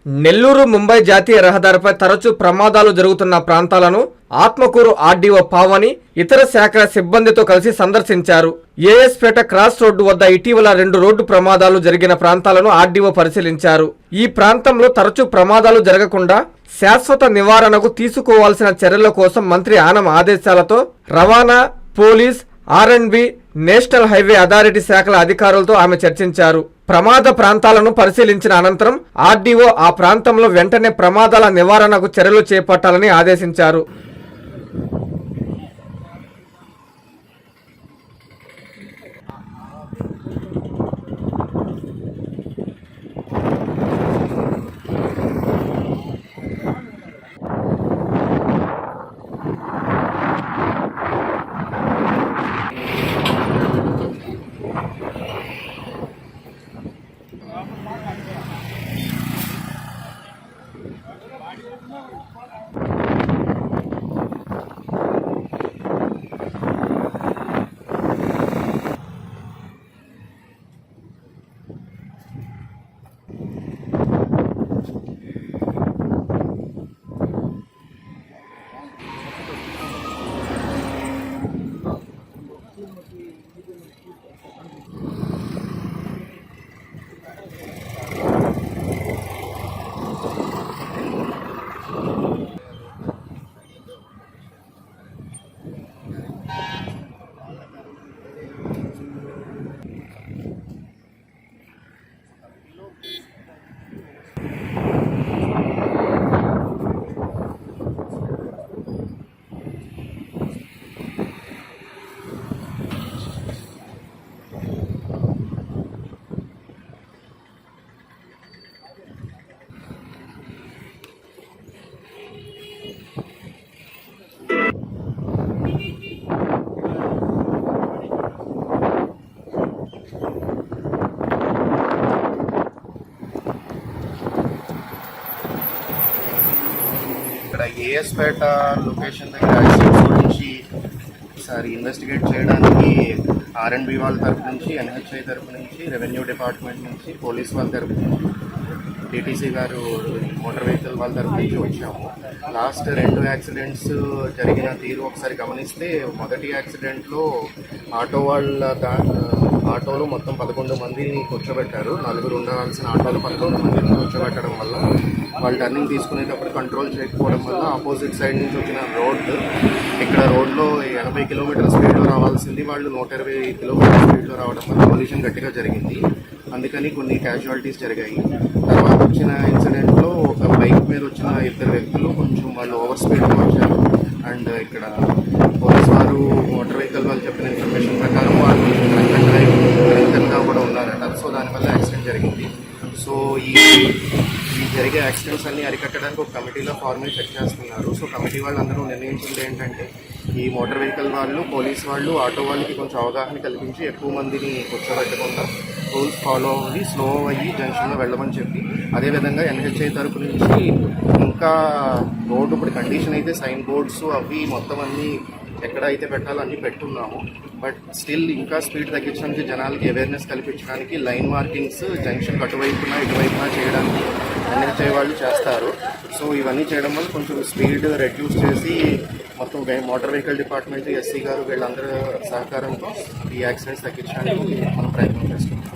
నెల్లూరు ముంబై జాతీయ రహదారిపై తరచూ ప్రమాదాలు జరుగుతున్న ప్రాంతాలను ఆత్మకూరు ఆర్డీఓ పావని ఇతర శాఖల సిబ్బందితో కలిసి సందర్శించారు. ఏఎస్పేట క్రాస్ రోడ్డు వద్ద ఇటీవల 2 రోడ్డు ప్రమాదాలు జరిగిన ప్రాంతాలను ఆర్డీఓ పరిశీలించారు. ఈ ప్రాంతంలో తరచూ ప్రమాదాలు జరగకుండా శాశ్వత నివారణకు తీసుకోవాల్సిన చర్యల కోసం మంత్రి ఆనం ఆదేశాలతో రవాణా, పోలీస్, ఆర్ఎండ్బి, నేషనల్ హైవే అథారిటీ శాఖల అధికారులతో ఆమె చర్చించారు. ప్రమాద ప్రాంతాలను పరిశీలించిన అనంతరం ఆర్డీఓ ఆ ప్రాంతంలో వెంటనే ప్రమాదాల నివారణకు చర్యలు చేపట్టాలని ఆదేశించారు. ఇక్కడ ఏఎస్పేట లొకేషన్ దగ్గర యాక్సిడెంట్స్ గురించి ఒకసారి ఇన్వెస్టిగేట్ చేయడానికి ఆర్ఎండ్బి వాళ్ళ తరపు నుంచి, ఎన్హెచ్ఐ తరపు నుంచి, రెవెన్యూ డిపార్ట్మెంట్ నుంచి, పోలీస్ వాళ్ళ తరపు నుంచి, టీటీసీ గారు మోటార్ వెహికల్ వాళ్ళ తరపు నుంచి వచ్చాము. లాస్ట్ 2 యాక్సిడెంట్స్ జరిగిన తీరు ఒకసారి గమనిస్తే, మొదటి యాక్సిడెంట్లో ఆటోలో మొత్తం 11 మందిని కూర్చోబెట్టారు. 4 ఉండాల్సిన ఆటోలో 11 మందిని కూర్చోబెట్టడం వల్ల వాళ్ళు టర్నింగ్ తీసుకునేటప్పుడు కంట్రోల్ చేయకపోవడం వల్ల ఆపోజిట్ సైడ్ నుంచి వచ్చిన ఇక్కడ రోడ్లో 80 కిలోమీటర్ల స్పీడ్లో రావాల్సింది వాళ్ళు 120 కిలోమీటర్ల స్పీడ్లో రావడం వల్ల పొల్యూషన్ గట్టిగా జరిగింది. అందుకని కొన్ని క్యాజువాలిటీస్ జరిగాయి. తర్వాత వచ్చిన ఇన్సిడెంట్లో ఒక బైక్ మీద వచ్చిన 2 వ్యక్తులు కొంచెం వాళ్ళు ఓవర్ స్పీడ్ వచ్చారు. అండ్ ఇక్కడ పోలీస్ వారు మోటార్ వెహికల్ వాళ్ళు చెప్పిన ఇన్ఫర్మేషన్ ప్రకారం వాళ్ళు డ్రైవర్గా కూడా ఉన్నారట. సో దానివల్ల యాక్సిడెంట్ జరిగింది. సో ఈ జరిగే యాక్సిడెంట్స్ అన్ని అరికట్టడానికి ఒక కమిటీలో ఫార్మేట్ చెక్ చేస్తున్నారు. సో కమిటీ వాళ్ళు అందరూ నిర్ణయించింది ఏంటంటే, ఈ మోటార్ వెహికల్ వాళ్ళు, పోలీస్ వాళ్ళు, ఆటో వాళ్ళకి కొంచెం అవగాహన కల్పించి ఎక్కువ మందిని కూర్చోబెట్టకుండా రూల్స్ ఫాలో అవ్వి స్లో అయ్యి జంక్షన్లో వెళ్ళమని చెప్పి, అదేవిధంగా ఎన్హెచ్ఐ తరపు నుంచి ఇంకా రోడ్డు ఇప్పుడు కండిషన్ అయితే సైన్ బోర్డ్స్ అవి మొత్తం అన్నీ ఎక్కడ అయితే పెట్టాలో అన్నీ పెట్టున్నాము. బట్ స్టిల్ ఇంకా స్పీడ్ తగ్గించడానికి, జనాలకి అవేర్నెస్ కల్పించడానికి లైన్ మార్కింగ్స్ జంక్షన్ అటువైపున ఇటువైపున చేయడానికి ఎన్హెచ్ఐ వాళ్ళు చేస్తారు. సో ఇవన్నీ చేయడం వల్ల కొంచెం స్పీడ్ రెడ్యూస్ చేసి మొత్తం మోటార్ వెహికల్ డిపార్ట్మెంట్, ఎస్సీ గారు వీళ్ళందరూ సహకారంతో ఈ యాక్సిడెంట్స్ తగ్గించడానికి మనం ప్రయత్నం చేస్తున్నాం.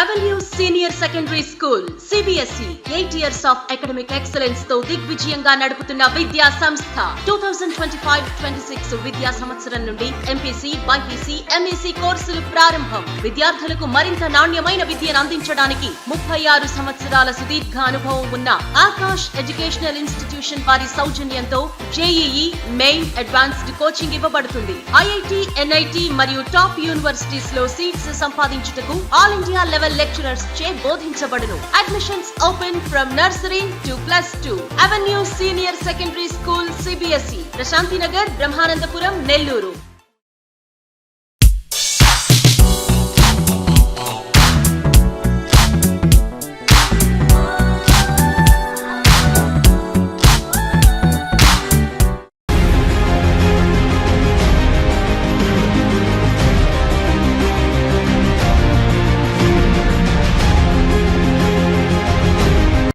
Avenue Senior Secondary School CBSE 8 years of academic excellence తో దిగ్విజయంగా నడుపుతున్న విద్యా సంస్థ. 2025-26 విద్యా సంవత్సరం నుండి ఎంపీసీ, బైపీసీ, ఎంఈసీ కోర్సులు ప్రారంభం. విద్యార్థులకు మరింత నాణ్యమైన విద్యను అందించడానికి 36 సంవత్సరాల సుదీర్ఘ అనుభవం ఉన్న ఆకాష్ ఎడ్యుకేషనల్ ఇన్స్టిట్యూషన్ వారి సౌజన్యంతో జేఈఈ, మెయిన్, అడ్వాన్స్డ్ కోచింగ్ ఇవ్వబడుతుంది. ఐఐటి, ఎన్ఐటి మరియు టాప్ యూనివర్సిటీస్ లో సీట్స్ సంపాదించుటకు ఆల్ ఇండియా లెవెల్ లెక్చరర్స్ చే బోధించబడును. Admissions open from nursery to +2. Avenue Senior Secondary School CBSE, Prashanti Nagar, Brahmanandapuram, Nellore.